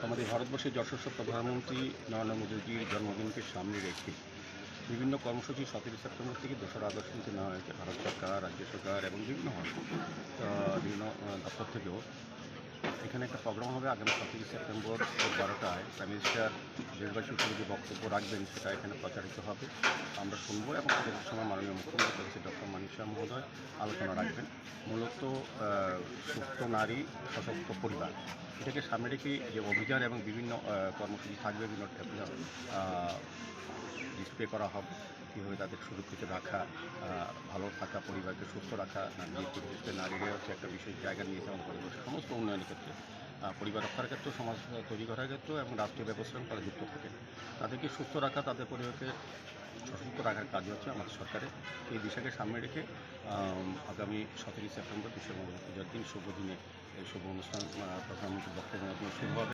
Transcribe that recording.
আমাদের ভারতবর্ষের যশস্বী প্রধানমন্ত্রী নরেন্দ্র মোদীজির জন্মদিনকে সামনে রেখে বিভিন্ন কর্মসূচি 17 সেপ্টেম্বর থেকে 2রা আগস্ট পর্যন্ত নেওয়া হয়েছে। ভারত সরকার, রাজ্য সরকার এবং বিভিন্ন দপ্তর থেকেও এখানে একটা প্রোগ্রাম হবে আগামী 17 সেপ্টেম্বর ভোর 12টায়। প্রাইম মিনিস্টার দেশবাসীর উপরে যে বক্তব্য রাখবেন সেটা এখানে প্রচারিত হবে, আমরা শুনবো এবং পরবর্তী সময় মাননীয় মুখ্যমন্ত্রী ডক্টর মানিক সাহা মহোদয় আলোচনা রাখবেন। মূলত সুস্থ নারী, সশক্ত পরিবার, এটাকে সামনে রেখে যে অভিযান এবং বিভিন্ন কর্মসূচি থাকবে, বিভিন্ন ডিসপ্লে করা হবে কীভাবে তাদের সুরক্ষিত রাখা, ভালো থাকা, পরিবারকে সুস্থ রাখা, বিশেষ করে নারীরা হচ্ছে একটা বিশেষ জায়গা নিয়েছে আমাদের পরিবেশের সমস্ত উন্নয়নের ক্ষেত্রে, পরিবার রক্ষার ক্ষেত্রেও, সমাজ তৈরি করার ক্ষেত্রেও এবং রাষ্ট্রীয় ব্যবস্থায় তারা যুক্ত থাকে। তাদেরকে সুস্থ রাখা, তাদের পরিবারকে সশক্ত রাখার কাজ হচ্ছে আমাদের সরকারের। এই বিষয়কে সামনে রেখে আগামী 17 সেপ্টেম্বর বিশ্ব মানব পূজার দিন, শুভ দিনে এই শুভ অনুষ্ঠান প্রধানমন্ত্রীর বক্তব্যের মাধ্যমে শুরু হবে।